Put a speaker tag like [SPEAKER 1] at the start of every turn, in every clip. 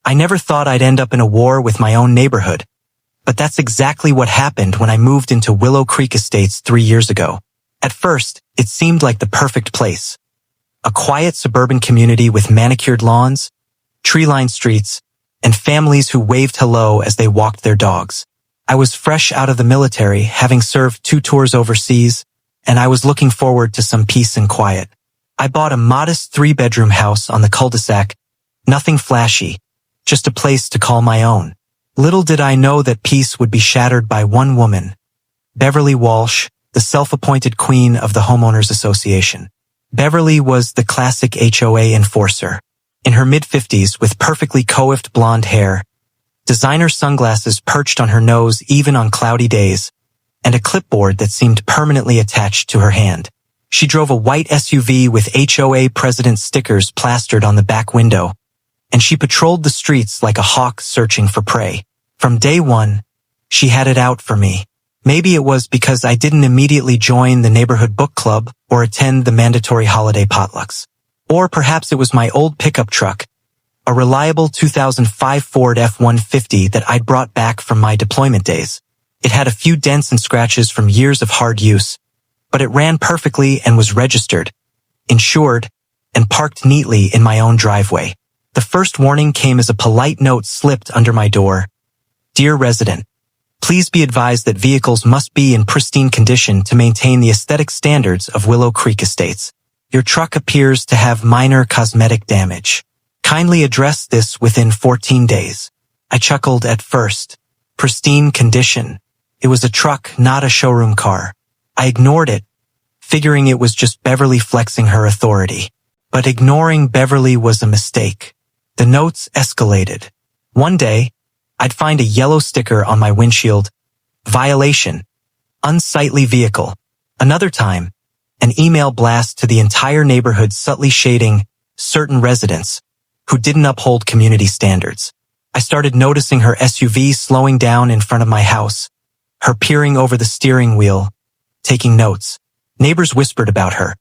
[SPEAKER 1] I never thought I'd end up in a war with my own neighborhood. But that's exactly what happened when I moved into Willow Creek Estates 3 years ago. At first, it seemed like the perfect place. A quiet suburban community with manicured lawns, tree-lined streets, and families who waved hello as they walked their dogs. I was fresh out of the military, having served 2 tours overseas, and I was looking forward to some peace and quiet. I bought a modest 3-bedroom house on the cul-de-sac, nothing flashy, just a place to call my own. Little did I know that peace would be shattered by one woman, Beverly Walsh, the self-appointed queen of the Homeowners Association. Beverly was the classic HOA enforcer. In her mid-50s, with perfectly coiffed blonde hair, designer sunglasses perched on her nose even on cloudy days, and a clipboard that seemed permanently attached to her hand. She drove a white SUV with HOA president stickers plastered on the back window, and she patrolled the streets like a hawk searching for prey. From day one, she had it out for me. Maybe it was because I didn't immediately join the neighborhood book club or attend the mandatory holiday potlucks. Or perhaps it was my old pickup truck, a reliable 2005 Ford F-150 that I'd brought back from my deployment days. It had a few dents and scratches from years of hard use, but it ran perfectly and was registered, insured, and parked neatly in my own driveway. The first warning came as a polite note slipped under my door. Dear resident, please be advised that vehicles must be in pristine condition to maintain the aesthetic standards of Willow Creek Estates. Your truck appears to have minor cosmetic damage. Kindly address this within 14 days. I chuckled at first. Pristine condition. It was a truck, not a showroom car. I ignored it, figuring it was just Beverly flexing her authority. But ignoring Beverly was a mistake. The notes escalated. One day, I'd find a yellow sticker on my windshield. Violation. Unsightly vehicle. Another time, an email blast to the entire neighborhood subtly shading certain residents who didn't uphold community standards. I started noticing her SUV slowing down in front of my house, her peering over the steering wheel, taking notes. Neighbors whispered about her,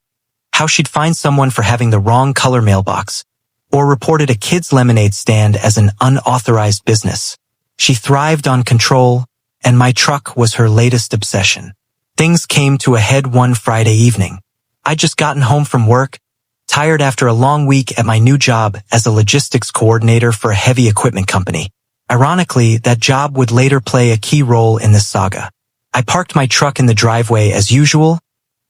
[SPEAKER 1] how she'd find someone for having the wrong color mailbox, or reported a kid's lemonade stand as an unauthorized business. She thrived on control, and my truck was her latest obsession. Things came to a head one Friday evening. I'd just gotten home from work, tired after a long week at my new job as a logistics coordinator for a heavy equipment company. Ironically, that job would later play a key role in this saga. I parked my truck in the driveway as usual,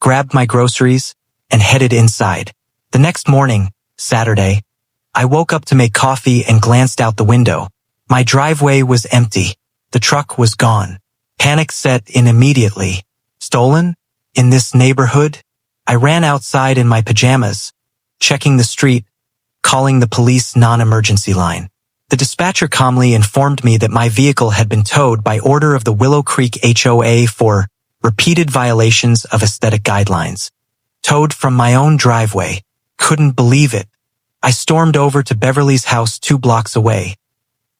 [SPEAKER 1] grabbed my groceries, and headed inside. The next morning, Saturday, I woke up to make coffee and glanced out the window. My driveway was empty. The truck was gone. Panic set in immediately. Stolen? In this neighborhood? I ran outside in my pajamas, checking the street, calling the police non-emergency line. The dispatcher calmly informed me that my vehicle had been towed by order of the Willow Creek HOA for repeated violations of aesthetic guidelines. Towed from my own driveway. Couldn't believe it. I stormed over to Beverly's house 2 blocks away.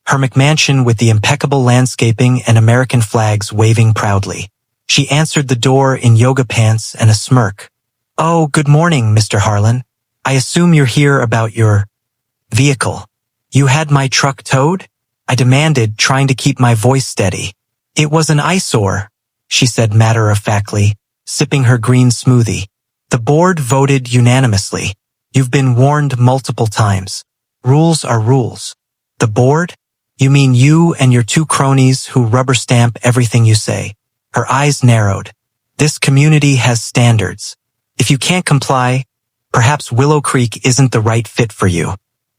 [SPEAKER 1] Her McMansion with the impeccable landscaping and American flags waving proudly. She answered the door in yoga pants and a smirk. Oh, good morning, Mr. Harlan. I assume you're here about your vehicle. You had my truck towed? I demanded, trying to keep my voice steady. It was an eyesore, she said matter-of-factly, sipping her green smoothie. The board voted unanimously. You've been warned multiple times. Rules are rules. The board? You mean you and your 2 cronies who rubber stamp everything you say? Her eyes narrowed. This community has standards. If you can't comply, perhaps Willow Creek isn't the right fit for you.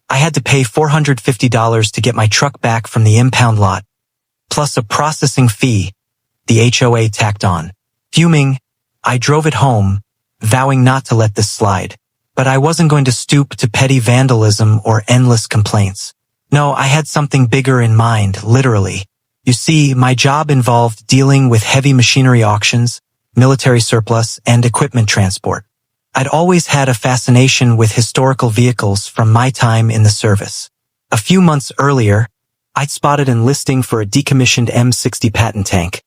[SPEAKER 1] I had to pay $450 to get my truck back from the impound lot, plus a processing fee the HOA tacked on. Fuming, I drove it home, vowing not to let this slide. But I wasn't going to stoop to petty vandalism or endless complaints. No, I had something bigger in mind, literally. You see, my job involved dealing with heavy machinery auctions, military surplus, and equipment transport. I'd always had a fascination with historical vehicles from my time in the service. A few months earlier, I'd spotted an listing for a decommissioned M60 patent tank,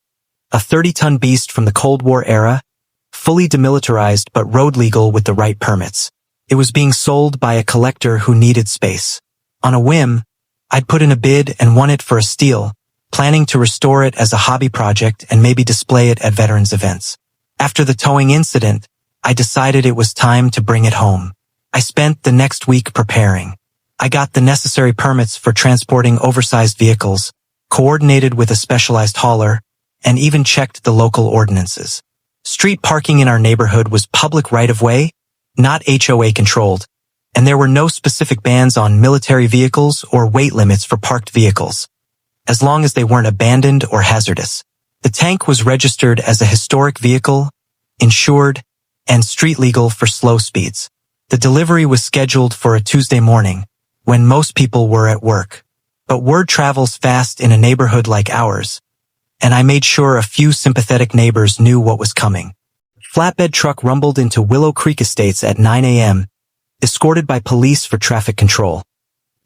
[SPEAKER 1] a 30-ton beast from the Cold War era, fully demilitarized but road legal with the right permits. It was being sold by a collector who needed space. On a whim, I'd put in a bid and won it for a steal, planning to restore it as a hobby project and maybe display it at veterans events. After the towing incident, I decided it was time to bring it home. I spent the next week preparing. I got the necessary permits for transporting oversized vehicles, coordinated with a specialized hauler, and even checked the local ordinances. Street parking in our neighborhood was public right-of-way, not HOA controlled, and there were no specific bans on military vehicles or weight limits for parked vehicles, as long as they weren't abandoned or hazardous. The tank was registered as a historic vehicle, insured, and street legal for slow speeds. The delivery was scheduled for a Tuesday morning, when most people were at work. But word travels fast in a neighborhood like ours, and I made sure a few sympathetic neighbors knew what was coming. Flatbed truck rumbled into Willow Creek Estates at 9 a.m., escorted by police for traffic control.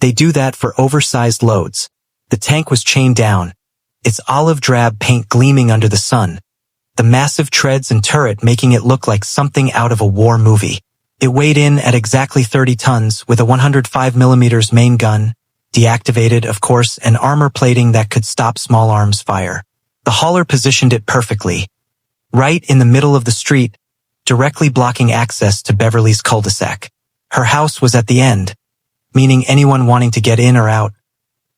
[SPEAKER 1] They do that for oversized loads. The tank was chained down, its olive drab paint gleaming under the sun, the massive treads and turret making it look like something out of a war movie. It weighed in at exactly 30 tons with a 105mm main gun, deactivated, of course, and armor plating that could stop small arms fire. The hauler positioned it perfectly, right in the middle of the street, directly blocking access to Beverly's cul-de-sac. Her house was at the end, meaning anyone wanting to get in or out,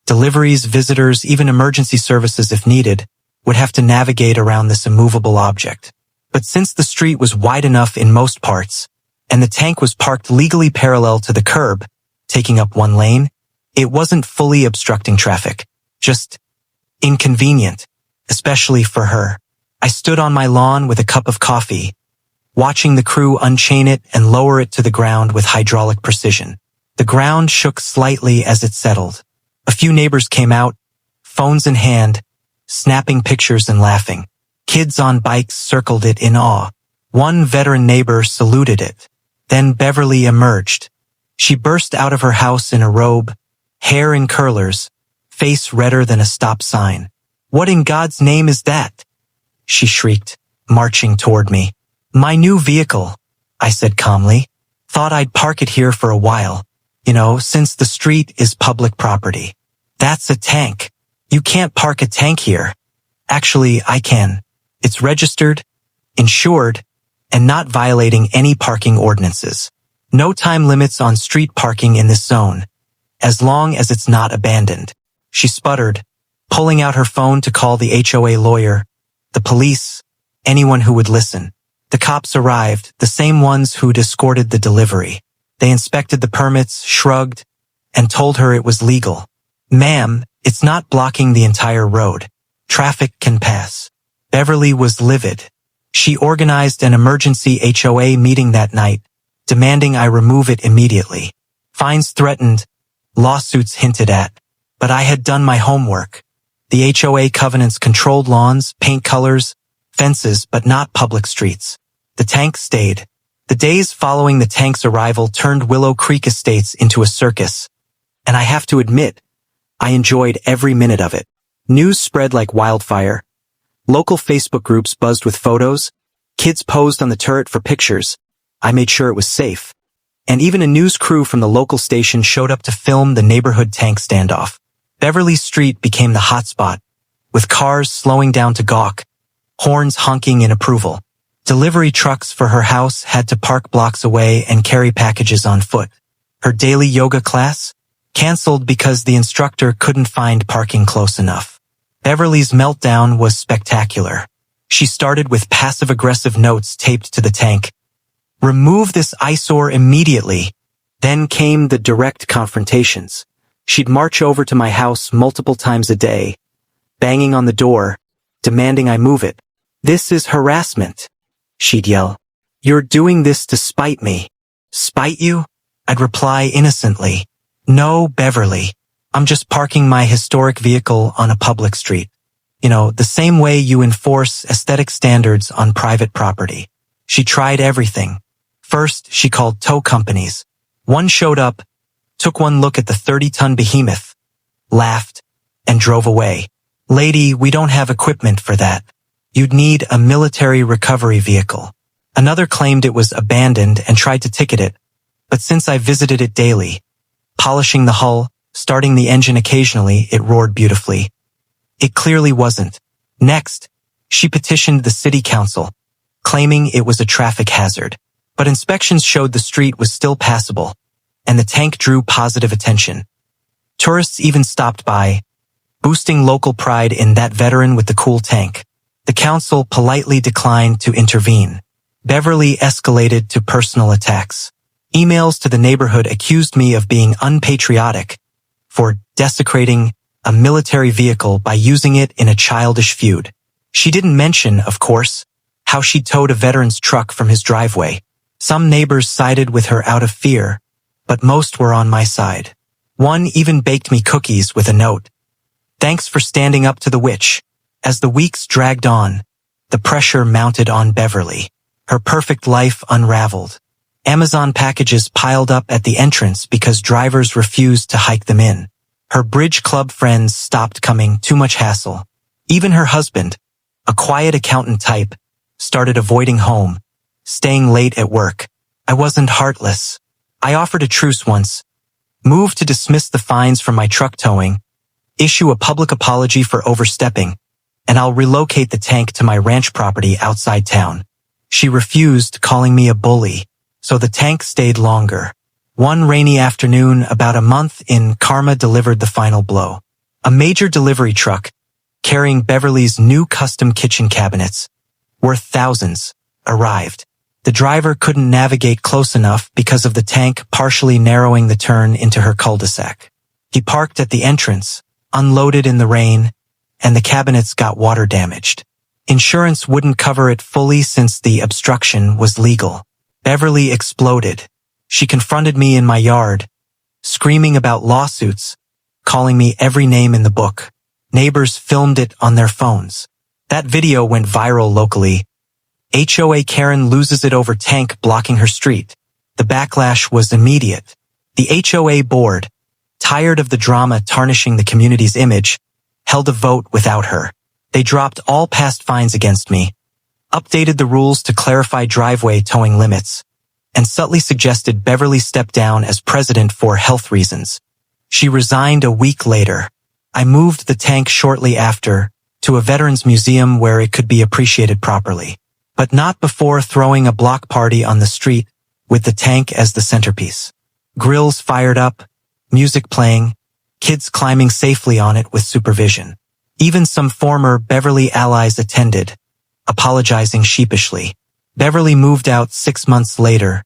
[SPEAKER 1] deliveries, visitors, even emergency services if needed, would have to navigate around this immovable object. But since the street was wide enough in most parts, and the tank was parked legally parallel to the curb, taking up one lane, it wasn't fully obstructing traffic, just inconvenient, especially for her. I stood on my lawn with a cup of coffee, watching the crew unchain it and lower it to the ground with hydraulic precision. The ground shook slightly as it settled. A few neighbors came out, phones in hand, snapping pictures and laughing. Kids on bikes circled it in awe. One veteran neighbor saluted it. Then Beverly emerged. She burst out of her house in a robe, hair in curlers, face redder than a stop sign. "What in God's name is that?" she shrieked, marching toward me. "My new vehicle," I said calmly. "Thought I'd park it here for a while. Since the street is public property." "That's a tank. You can't park a tank here." "Actually, I can. It's registered, insured, and not violating any parking ordinances. No time limits on street parking in this zone, as long as it's not abandoned." She sputtered, pulling out her phone to call the HOA lawyer, the police, anyone who would listen. The cops arrived, the same ones who'd escorted the delivery. They inspected the permits, shrugged, and told her it was legal. "Ma'am, it's not blocking the entire road. Traffic can pass." Beverly was livid. She organized an emergency HOA meeting that night, demanding I remove it immediately. Fines threatened, lawsuits hinted at, but I had done my homework. The HOA covenants controlled lawns, paint colors, fences, but not public streets. The tank stayed. The days following the tank's arrival turned Willow Creek Estates into a circus, and I have to admit, I enjoyed every minute of it. News spread like wildfire. Local Facebook groups buzzed with photos. Kids posed on the turret for pictures. I made sure it was safe. And even a news crew from the local station showed up to film the neighborhood tank standoff. Beverly Street became the hotspot, with cars slowing down to gawk, horns honking in approval. Delivery trucks for her house had to park blocks away and carry packages on foot. Her daily yoga class? Canceled because the instructor couldn't find parking close enough. Beverly's meltdown was spectacular. She started with passive-aggressive notes taped to the tank. "Remove this eyesore immediately." Then came the direct confrontations. She'd march over to my house multiple times a day, banging on the door, demanding I move it. "This is harassment," she'd yell. "You're doing this to spite me." "Spite you?" I'd reply innocently. "No, Beverly. I'm just parking my historic vehicle on a public street. The same way you enforce aesthetic standards on private property." She tried everything. First, she called tow companies. One showed up, took one look at the 30-ton behemoth, laughed, and drove away. "Lady, we don't have equipment for that. You'd need a military recovery vehicle." Another claimed it was abandoned and tried to ticket it, but since I visited it daily, polishing the hull, Starting the engine occasionally, it roared beautifully. It clearly wasn't. Next, she petitioned the city council, claiming it was a traffic hazard. But inspections showed the street was still passable, and the tank drew positive attention. Tourists even stopped by, boosting local pride in that veteran with the cool tank. The council politely declined to intervene. Beverly escalated to personal attacks. Emails to the neighborhood accused me of being unpatriotic for desecrating a military vehicle by using it in a childish feud. She didn't mention, of course, how she towed a veteran's truck from his driveway. Some neighbors sided with her out of fear, but most were on my side. One even baked me cookies with a note. "Thanks for standing up to the witch." As the weeks dragged on, the pressure mounted on Beverly. Her perfect life unraveled. Amazon packages piled up at the entrance because drivers refused to hike them in. Her bridge club friends stopped coming, too much hassle. Even her husband, a quiet accountant type, started avoiding home, staying late at work. I wasn't heartless. I offered a truce once, moved to dismiss the fines from my truck towing, issue a public apology for overstepping, and I'll relocate the tank to my ranch property outside town. She refused, calling me a bully, so the tank stayed longer. One rainy afternoon, about a month in, karma delivered the final blow. A major delivery truck, carrying Beverly's new custom kitchen cabinets, worth thousands, arrived. The driver couldn't navigate close enough because of the tank partially narrowing the turn into her cul-de-sac. He parked at the entrance, unloaded in the rain, and the cabinets got water damaged. Insurance wouldn't cover it fully since the obstruction was legal. Beverly exploded. She confronted me in my yard, screaming about lawsuits, calling me every name in the book. Neighbors filmed it on their phones. That video went viral locally. HOA Karen loses it over tank blocking her street. The backlash was immediate. The HOA board, tired of the drama tarnishing the community's image, held a vote without her. They dropped all past fines against me, updated the rules to clarify driveway towing limits, and subtly suggested Beverly step down as president for health reasons. She resigned a week later. I moved the tank shortly after to a veterans museum where it could be appreciated properly, but not before throwing a block party on the street with the tank as the centerpiece. Grills fired up, music playing, kids climbing safely on it with supervision. Even some former Beverly allies attended, apologizing sheepishly. Beverly moved out 6 months later,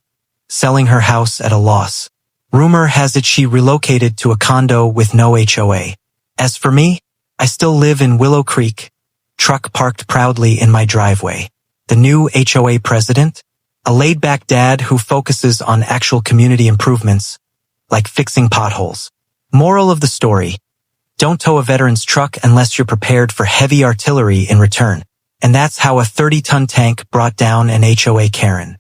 [SPEAKER 1] selling her house at a loss. Rumor has it she relocated to a condo with no HOA. As for me, I still live in Willow Creek, truck parked proudly in my driveway. The new HOA president? A laid-back dad who focuses on actual community improvements, like fixing potholes. Moral of the story: don't tow a veteran's truck unless you're prepared for heavy artillery in return. And that's how a 30-ton tank brought down an HOA Karen.